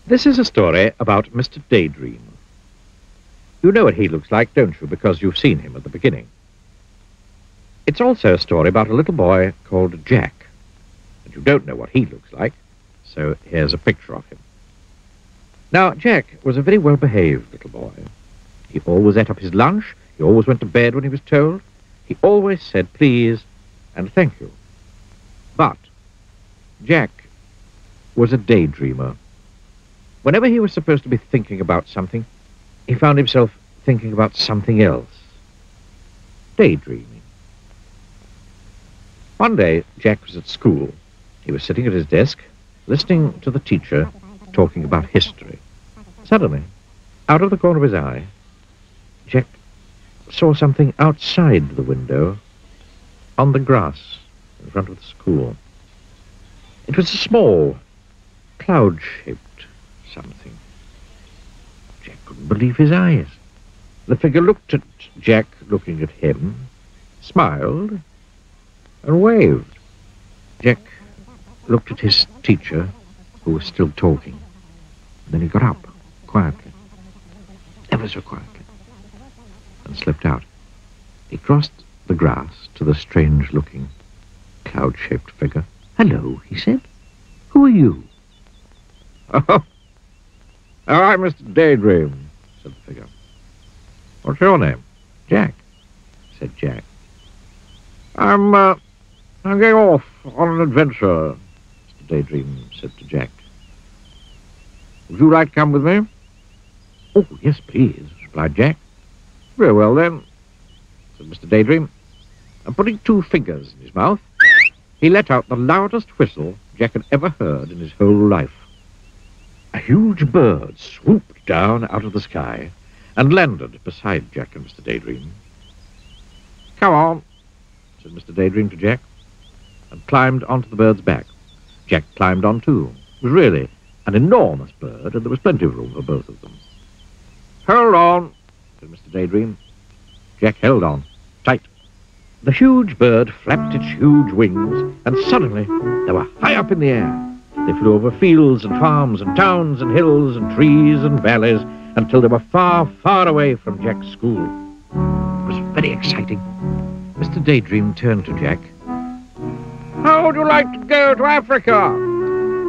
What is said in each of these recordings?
This is a story about Mr. Daydream. You know what he looks like, don't you, because you've seen him at the beginning. It's also a story about a little boy called Jack. And you don't know what he looks like, so here's a picture of him. Now, Jack was a very well-behaved little boy. He always ate up his lunch, he always went to bed when he was told, he always said please and thank you. But Jack was a daydreamer. Whenever he was supposed to be thinking about something, he found himself thinking about something else. Daydreaming. One day, Jack was at school. He was sitting at his desk, listening to the teacher talking about history. Suddenly, out of the corner of his eye, Jack saw something outside the window on the grass in front of the school. It was a small, cloud-shaped something. Jack couldn't believe his eyes. The figure looked at Jack, looking at him, smiled, and waved. Jack looked at his teacher, who was still talking. Then he got up, quietly, ever so quietly, and slipped out. He crossed the grass to the strange-looking, cloud-shaped figure. "Hello," he said. "Who are you?" "Oh, I'm Mr. Daydream," said the figure. "What's your name?" "Jack," said Jack. I'm going off on an adventure," Mr. Daydream said to Jack. "Would you like to come with me?" "Oh, yes, please," replied Jack. "Very well, then," said Mr. Daydream, and putting two fingers in his mouth, he let out the loudest whistle Jack had ever heard in his whole life. A huge bird swooped down out of the sky and landed beside Jack and Mr. Daydream. "Come on," said Mr. Daydream to Jack, and climbed onto the bird's back. Jack climbed on too. It was really an enormous bird, and there was plenty of room for both of them. "Hold on," said Mr. Daydream. Jack held on, tight. The huge bird flapped its huge wings, and suddenly they were high up in the air. They flew over fields and farms and towns and hills and trees and valleys until they were far, far away from Jack's school. It was very exciting. Mr. Daydream turned to Jack. "How would you like to go to Africa?"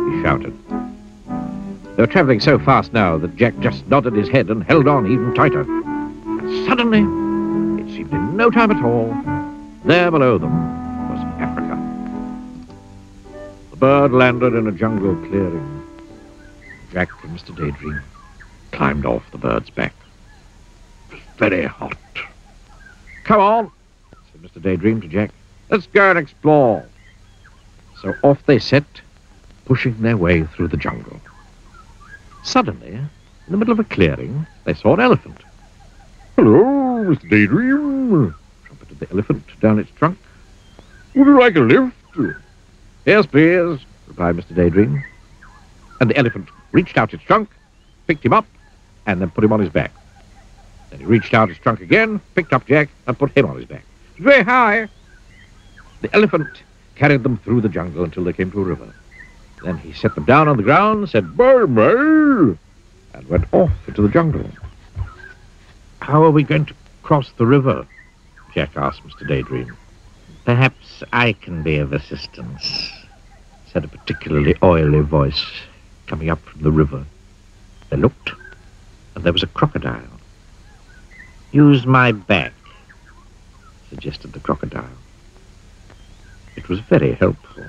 he shouted. They were traveling so fast now that Jack just nodded his head and held on even tighter. And suddenly, it seemed in no time at all, there below them was Africa. The bird landed in a jungle clearing. Jack and Mr. Daydream climbed off the bird's back. It was very hot. "Come on," said Mr. Daydream to Jack. "Let's go and explore." So off they set, pushing their way through the jungle. Suddenly, in the middle of a clearing, they saw an elephant. "Hello, Mr. Daydream," trumpeted the elephant down its trunk. "Would you like a lift?" "Yes, please," replied Mr. Daydream. And the elephant reached out its trunk, picked him up, and then put him on his back. Then he reached out his trunk again, picked up Jack, and put him on his back. It was very high. The elephant carried them through the jungle until they came to a river. Then he set them down on the ground, said "Bye-bye," and went off into the jungle. "How are we going to cross the river?" Jack asked Mr. Daydream. "Perhaps I can be of assistance," said a particularly oily voice coming up from the river. They looked, and there was a crocodile. "Use my back," suggested the crocodile. It was very helpful.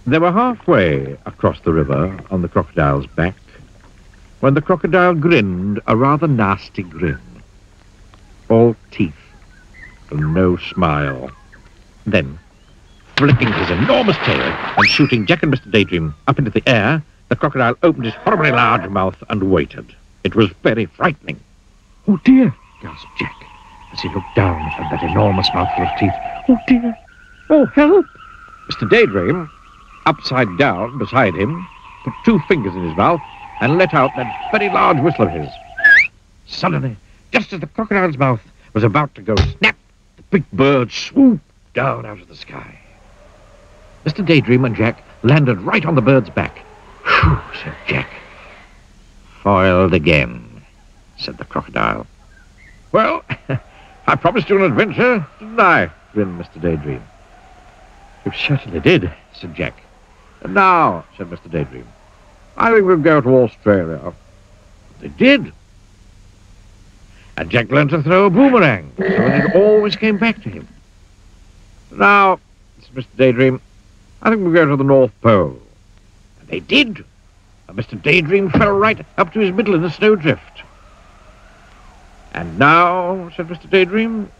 They were halfway across the river on the crocodile's back when the crocodile grinned a rather nasty grin. All teeth and no smile. Then, flicking his enormous tail and shooting Jack and Mr. Daydream up into the air, the crocodile opened his horribly large mouth and waited. It was very frightening. "Oh, dear," gasped Jack as he looked down at that enormous mouthful of teeth. "Oh, dear. Oh, help!" Mr. Daydream, upside down beside him, put two fingers in his mouth and let out that very large whistle of his. Suddenly, just as the crocodile's mouth was about to go snap, the big bird swooped down out of the sky. Mr. Daydream and Jack landed right on the bird's back. "Phew," said Jack. foiled again, said the crocodile. Well, I promised you an adventure, didn't I? Grinned Mr. Daydream. You certainly did, said Jack. And now, said Mr. Daydream, I think we'll go to Australia. They did. And Jack learned to throw a boomerang, so that it always came back to him. Now, said Mr. Daydream, I think we'll go to the North Pole. And they did. And Mr. Daydream fell right up to his middle in a snowdrift. And now, said Mr. Daydream,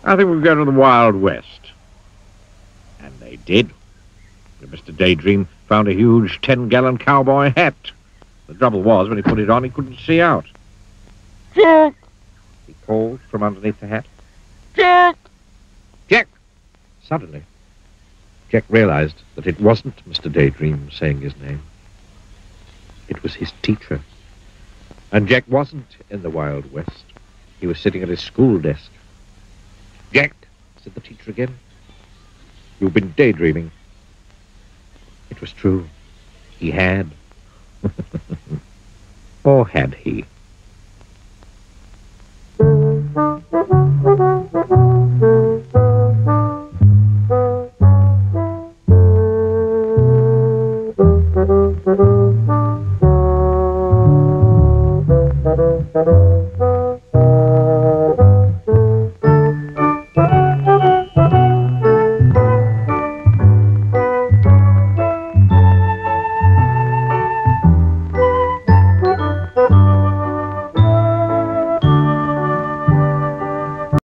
I think we'll go to the Wild West. And they did. And Mr. Daydream found a huge 10-gallon cowboy hat. The trouble was, when he put it on, he couldn't see out. Jack! He called from underneath the hat. Jack! Jack! Suddenly, Jack realized that it wasn't Mr. Daydream saying his name. It was his teacher. And Jack wasn't in the Wild West. He was sitting at his school desk. Jack, said the teacher again, you've been daydreaming. It was true. He had. Or had he?